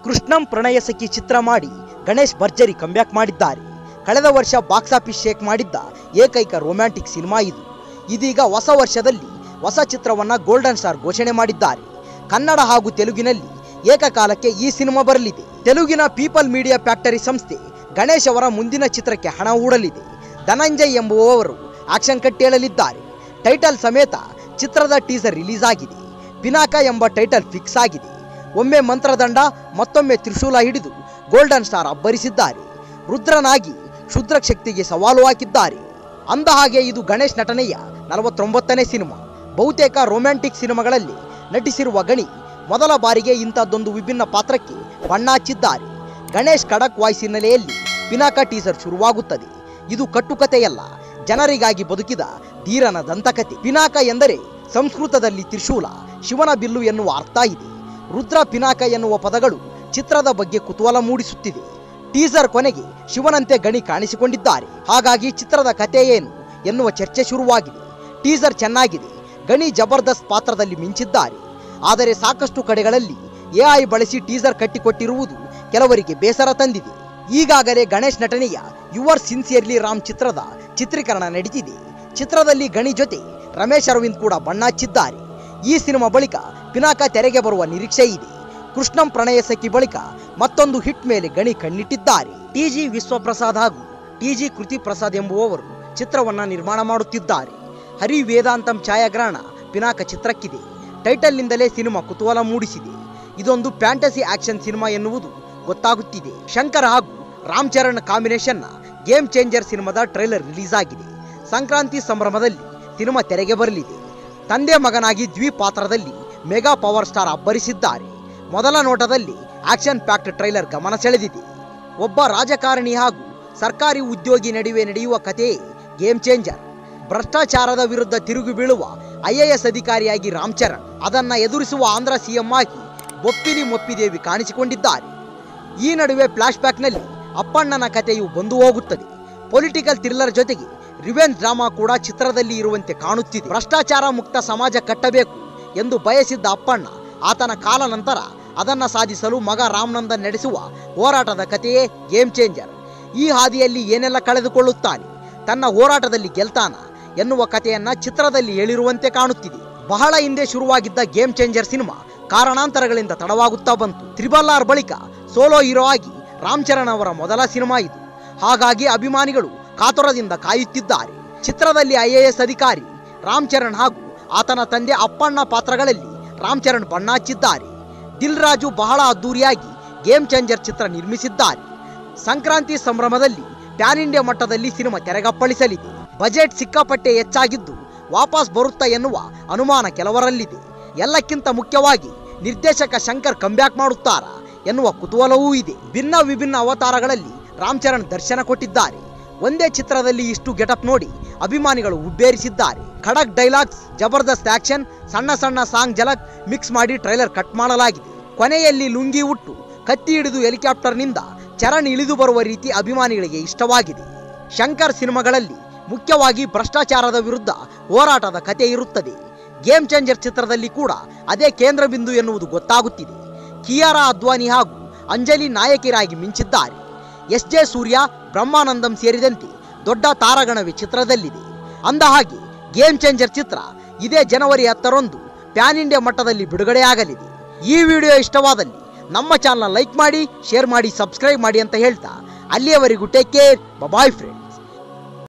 ಕೃಷ್ಣಂ ಪ್ರಣಯ ಸಖಿ ಚಿತ್ರ ಮಾಡಿ ಗಣೇಶ್ ಭರ್ಜರಿ ಕಂಬ್ಯಾಕ್ ಮಾಡಿದ್ದಾರೆ. ಕಳೆದ ವರ್ಷ ಬಾಕ್ಸ್ ಆಫೀಸ್ ಶೇಕ್ ಮಾಡಿದ್ದ ಏಕೈಕ ರೊಮ್ಯಾಂಟಿಕ್ ಸಿನಿಮಾ ಇದು. ಇದೀಗ ಹೊಸ ವರ್ಷದಲ್ಲಿ ಹೊಸ ಚಿತ್ರವನ್ನ ಗೋಲ್ಡನ್ ಸ್ಟಾರ್ ಘೋಷಣೆ ಮಾಡಿದ್ದಾರೆ. ಕನ್ನಡ ಹಾಗೂ ತೆಲುಗಿನಲ್ಲಿ ಏಕಕಾಲಕ್ಕೆ ಈ ಸಿನಿಮಾ ಬರಲಿದೆ. ತೆಲುಗಿನ ಪೀಪಲ್ ಮೀಡಿಯಾ ಫ್ಯಾಕ್ಟರಿ ಸಂಸ್ಥೆ ಗಣೇಶ್ ಅವರ ಮುಂದಿನ ಚಿತ್ರಕ್ಕೆ ಹಣ ಹೂಡಲಿದೆ. ಧನಂಜಯ್ ಎಂಬುವವರು ಆಕ್ಷನ್ ಕಟ್ ಹೇಳಲಿದ್ದಾರೆ. ಟೈಟಲ್ ಸಮೇತ ಚಿತ್ರದ ಟೀಸರ್ ರಿಲೀಸ್ ಆಗಿದೆ. ಪಿನಾಕ ಎಂಬ ಟೈಟಲ್ ಫಿಕ್ಸ್ ಆಗಿದೆ. ಒಮ್ಮೆ ಮಂತ್ರದಂಡ, ಮತ್ತೊಮ್ಮೆ ತ್ರಿಶೂಲ ಹಿಡಿದು ಗೋಲ್ಡನ್ ಸ್ಟಾರ್ ಅಬ್ಬರಿಸಿದ್ದಾರೆ. ರುದ್ರನಾಗಿ ಕ್ಷುದ್ರ ಶಕ್ತಿಗೆ ಸವಾಲು ಹಾಕಿದ್ದಾರೆ. ಅಂದ ಹಾಗೆ ಇದು ಗಣೇಶ್ ನಟನೆಯ 49ನೇ ಸಿನಿಮಾ. ಬಹುತೇಕ ರೊಮ್ಯಾಂಟಿಕ್ ಸಿನಿಮಾಗಳಲ್ಲಿ ನಟಿಸಿರುವ ಗಣಿ ಮೊದಲ ಬಾರಿಗೆ ಇಂಥದ್ದೊಂದು ವಿಭಿನ್ನ ಪಾತ್ರಕ್ಕೆ ಬಣ್ಣ ಹಚ್ಚಿದ್ದಾರೆ. ಗಣೇಶ್ ಖಡಕ್ ವಾಯ್ಸ್ ಹಿನ್ನೆಲೆಯಲ್ಲಿ ಪಿನಾಕ ಟೀಸರ್ ಶುರುವಾಗುತ್ತದೆ. ಇದು ಕಟ್ಟುಕತೆಯಲ್ಲ, ಜನರಿಗಾಗಿ ಬದುಕಿದ ಧೀರನ ದಂತಕತೆ. ಪಿನಾಕ ಎಂದರೆ ಸಂಸ್ಕೃತದಲ್ಲಿ ತ್ರಿಶೂಲ, ಶಿವನ ಬಿಲ್ಲು ಎನ್ನುವ ಅರ್ಥ ಇದೆ. ರುದ್ರ, ಪಿನಾಕ ಎನ್ನುವ ಪದಗಳು ಚಿತ್ರದ ಬಗ್ಗೆ ಕುತೂಹಲ ಮೂಡಿಸುತ್ತಿದೆ. ಟೀಸರ್ ಕೊನೆಗೆ ಶಿವನಂತೆ ಗಣಿ ಕಾಣಿಸಿಕೊಂಡಿದ್ದಾರೆ. ಹಾಗಾಗಿ ಚಿತ್ರದ ಕತೆ ಏನು ಎನ್ನುವ ಚರ್ಚೆ ಶುರುವಾಗಿದೆ. ಟೀಸರ್ ಚೆನ್ನಾಗಿದೆ. ಗಣಿ ಜಬರ್ದಸ್ತ್ ಪಾತ್ರದಲ್ಲಿ ಮಿಂಚಿದ್ದಾರೆ. ಆದರೆ ಸಾಕಷ್ಟು ಕಡೆಗಳಲ್ಲಿ AI ಬಳಸಿ ಟೀಸರ್ ಕಟ್ಟಿಕೊಟ್ಟಿರುವುದು ಕೆಲವರಿಗೆ ಬೇಸರ ತಂದಿದೆ. ಈಗಾಗಲೇ ಗಣೇಶ್ ನಟನೆಯ ಯುವರ್ ಸಿನ್ಸಿಯರ್ಲಿ ರಾಮ್ ಚಿತ್ರದ ಚಿತ್ರೀಕರಣ ನಡೀತಿದೆ. ಚಿತ್ರದಲ್ಲಿ ಗಣಿ ಜೊತೆ ರಮೇಶ್ ಅರವಿಂದ್ ಕೂಡ ಬಣ್ಣ ಹಚ್ಚಿದ್ದಾರೆ. ಈ ಸಿನಿಮಾ ಬಳಿಕ ಪಿನಾಕ ತೆರೆಗೆ ಬರುವ ನಿರೀಕ್ಷೆ ಇದೆ. ಕೃಷ್ಣಂ ಪ್ರಣಯ ಸಖಿ ಬಳಿಕ ಮತ್ತೊಂದು ಹಿಟ್ ಮೇಲೆ ಗಣಿ ಕಣ್ಣಿಟ್ಟಿದ್ದಾರೆ. TG ವಿಶ್ವಪ್ರಸಾದ್ ಹಾಗೂ TG ಕೃತಿ ಪ್ರಸಾದ್ ಎಂಬುವವರು ಚಿತ್ರವನ್ನ ನಿರ್ಮಾಣ ಮಾಡುತ್ತಿದ್ದಾರೆ. ಹರಿ ವೇದಾಂತಂ ಛಾಯಾಗ್ರಹಣ ಪಿನಾಕ ಚಿತ್ರಕ್ಕಿದೆ. ಟೈಟಲ್ನಿಂದಲೇ ಸಿನಿಮಾ ಕುತೂಹಲ ಮೂಡಿಸಿದೆ. ಇದೊಂದು ಫ್ಯಾಂಟಸಿ ಆಕ್ಷನ್ ಸಿನಿಮಾ ಎನ್ನುವುದು ಗೊತ್ತಾಗುತ್ತಿದೆ. ಶಂಕರ್ ಹಾಗೂ ರಾಮ್ ಚರಣ್ ಕಾಂಬಿನೇಷನ್ನ ಗೇಮ್ ಚೇಂಜರ್ ಸಿನಿಮಾದ ಟ್ರೈಲರ್ ರಿಲೀಸ್ ಆಗಿದೆ. ಸಂಕ್ರಾಂತಿ ಸಂಭ್ರಮದಲ್ಲಿ ಸಿನಿಮಾ ತೆರೆಗೆ ಬರಲಿದೆ. ತಂದೆ ಮಗನಾಗಿ ದ್ವಿಪಾತ್ರದಲ್ಲಿ ಮೆಗಾ ಪವರ್ ಸ್ಟಾರ್ ಅಬ್ಬರಿಸಿದ್ದಾರೆ. ಮೊದಲ ನೋಟದಲ್ಲಿ ಆಕ್ಷನ್ ಪ್ಯಾಕ್ಡ್ ಟ್ರೈಲರ್ ಗಮನ ಸೆಳೆದಿದೆ. ಒಬ್ಬ ರಾಜಕಾರಣಿ ಹಾಗೂ ಸರ್ಕಾರಿ ಉದ್ಯೋಗಿ ನಡುವೆ ನಡೆಯುವ ಕಥೆಯೇ ಗೇಮ್ ಚೇಂಜರ್. ಭ್ರಷ್ಟಾಚಾರದ ವಿರುದ್ಧ ತಿರುಗಿ ಬೀಳುವ IAS ಅಧಿಕಾರಿಯಾಗಿ ರಾಮ್ ಚರಣ್, ಅದನ್ನ ಎದುರಿಸುವ ಆಂಧ್ರ CM ಆಗಿ ಬೊಪ್ಪಿಲಿ ಮೊಪ್ಪಿದೇವಿ ಕಾಣಿಸಿಕೊಂಡಿದ್ದಾರೆ. ಈ ನಡುವೆ ಫ್ಲಾಶ್ ಬ್ಯಾಕ್ನಲ್ಲಿ ಅಪ್ಪಣ್ಣನ ಕಥೆಯು ಬಂದು ಹೋಗುತ್ತದೆ. ಪೊಲಿಟಿಕಲ್ ಥ್ರಿಲ್ಲರ್ ಜೊತೆಗೆ ರಿವೆಂಜ್ ಡ್ರಾಮಾ ಕೂಡ ಚಿತ್ರದಲ್ಲಿ ಇರುವಂತೆ ಕಾಣುತ್ತಿದೆ. ಭ್ರಷ್ಟಾಚಾರ ಮುಕ್ತ ಸಮಾಜ ಕಟ್ಟಬೇಕು ಎಂದು ಬಯಸಿದ್ದ ಅಪ್ಪಣ್ಣ, ಆತನ ಕಾಲ ನಂತರ ಅದನ್ನ ಸಾಧಿಸಲು ಮಗ ರಾಮನಂದನ್ ನಡೆಸುವ ಹೋರಾಟದ ಕಥೆಯೇ ಗೇಮ್ ಚೇಂಜರ್. ಈ ಹಾದಿಯಲ್ಲಿ ಏನೆಲ್ಲ ಕಳೆದುಕೊಳ್ಳುತ್ತಾನೆ, ತನ್ನ ಹೋರಾಟದಲ್ಲಿ ಗೆಲ್ತಾನ ಎನ್ನುವ ಕಥೆಯನ್ನ ಚಿತ್ರದಲ್ಲಿ ಹೇಳಿರುವಂತೆ ಕಾಣುತ್ತಿದೆ. ಬಹಳ ಹಿಂದೆ ಶುರುವಾಗಿದ್ದ ಗೇಮ್ ಚೇಂಜರ್ ಸಿನಿಮಾ ಕಾರಣಾಂತರಗಳಿಂದ ತಡವಾಗುತ್ತಾ ಬಂತು. RRR ಬಳಿಕ ಸೋಲೋ ಹೀರೋ ಆಗಿ ರಾಮ್ ಚರಣ್ ಅವರ ಮೊದಲ ಸಿನಿಮಾ ಇದು. ಹಾಗಾಗಿ ಅಭಿಮಾನಿಗಳು ಕಾತುರದಿಂದ ಕಾಯುತ್ತಿದ್ದಾರೆ. ಚಿತ್ರದಲ್ಲಿ IAS ಅಧಿಕಾರಿ ರಾಮ್ ಚರಣ್ ಹಾಗೂ ಆತನ ತಂದೆ ಅಪ್ಪಣ್ಣ ಪಾತ್ರಗಳಲ್ಲಿ ರಾಮ್ ಚರಣ್ ಬಣ್ಣ ಹಚ್ಚಿದ್ದಾರೆ. ದಿಲ್ ರಾಜು ಬಹಳ ಅದ್ದೂರಿಯಾಗಿ ಗೇಮ್ ಚೇಂಜರ್ ಚಿತ್ರ ನಿರ್ಮಿಸಿದ್ದಾರೆ. ಸಂಕ್ರಾಂತಿ ಸಂಭ್ರಮದಲ್ಲಿ ಪ್ಯಾನ್ ಇಂಡಿಯಾ ಮಟ್ಟದಲ್ಲಿ ಸಿನಿಮಾ ತೆರೆಗಪ್ಪಳಿಸಲಿದೆ. ಬಜೆಟ್ ಸಿಕ್ಕಾಪಟ್ಟೆ ಹೆಚ್ಚಾಗಿದ್ದು ವಾಪಸ್ ಬರುತ್ತಾ ಎನ್ನುವ ಅನುಮಾನ ಕೆಲವರಲ್ಲಿದೆ. ಎಲ್ಲಕ್ಕಿಂತ ಮುಖ್ಯವಾಗಿ ನಿರ್ದೇಶಕ ಶಂಕರ್ ಕಂಬ್ಯಾಕ್ ಮಾಡುತ್ತಾರಾ ಎನ್ನುವ ಕುತೂಹಲವೂ ಇದೆ. ಭಿನ್ನ ವಿಭಿನ್ನ ಅವತಾರಗಳಲ್ಲಿ ರಾಮ್ ಚರಣ್ ದರ್ಶನ ಕೊಟ್ಟಿದ್ದಾರೆ. ಒಂದೇ ಚಿತ್ರದಲ್ಲಿ ಇಷ್ಟು ಗೆಟಪ್ ನೋಡಿ ಅಭಿಮಾನಿಗಳು ಉಬ್ಬೇರಿಸಿದ್ದಾರೆ. ಖಡಕ್ ಡೈಲಾಗ್ಸ್, ಜಬರ್ದಸ್ತ್ ಆಕ್ಷನ್, ಸಣ್ಣ ಸಣ್ಣ ಸಾಂಗ್ ಜಲಕ್ ಮಿಕ್ಸ್ ಮಾಡಿ ಟ್ರೈಲರ್ ಕಟ್ ಮಾಡಲಾಗಿದೆ. ಕೊನೆಯಲ್ಲಿ ಲುಂಗಿ ಉಟ್ಟು ಕತ್ತಿ ಹಿಡಿದು ಹೆಲಿಕಾಪ್ಟರ್ನಿಂದ ಚರಣ್ ಇಳಿದು ಬರುವ ರೀತಿ ಅಭಿಮಾನಿಗಳಿಗೆ ಇಷ್ಟವಾಗಿದೆ. ಶಂಕರ್ ಸಿನಿಮಾಗಳಲ್ಲಿ ಮುಖ್ಯವಾಗಿ ಭ್ರಷ್ಟಾಚಾರದ ವಿರುದ್ಧ ಹೋರಾಟದ ಕತೆ ಇರುತ್ತದೆ. ಗೇಮ್ ಚೇಂಜರ್ ಚಿತ್ರದಲ್ಲಿ ಕೂಡ ಅದೇ ಕೇಂದ್ರ ಬಿಂದು ಎನ್ನುವುದು ಗೊತ್ತಾಗುತ್ತಿದೆ. ಕಿಯಾರಾ ಅದ್ವಾನಿ ಹಾಗೂ ಅಂಜಲಿ ನಾಯಕಿಯರಾಗಿ ಮಿಂಚಿದ್ದಾರೆ. SJ ಸೂರ್ಯ, ಬ್ರಹ್ಮಾನಂದಂ ಸೇರಿದಂತೆ ದೊಡ್ಡ ತಾರಾಗಣವೇ ಚಿತ್ರದಲ್ಲಿದೆ. ಅಂದ ಹಾಗೆ ಗೇಮ್ ಚೇಂಜರ್ ಚಿತ್ರ ಇದೇ ಜನವರಿ 10ರಂದು ಪ್ಯಾನ್ ಇಂಡಿಯಾ ಮಟ್ಟದಲ್ಲಿ ಬಿಡುಗಡೆಯಾಗಲಿದೆ. ಈ ವಿಡಿಯೋ ಇಷ್ಟವಾದಲ್ಲಿ ನಮ್ಮ ಚಾನಲ್ ಲೈಕ್ ಮಾಡಿ, ಶೇರ್ ಮಾಡಿ, ಸಬ್ಸ್ಕ್ರೈಬ್ ಮಾಡಿ ಅಂತ ಹೇಳ್ತಾ ಅಲ್ಲಿಯವರೆಗೂ ಟೇಕ್ ಕೇರ್, ಬಾಯ್ ಫ್ರೆಂಡ್.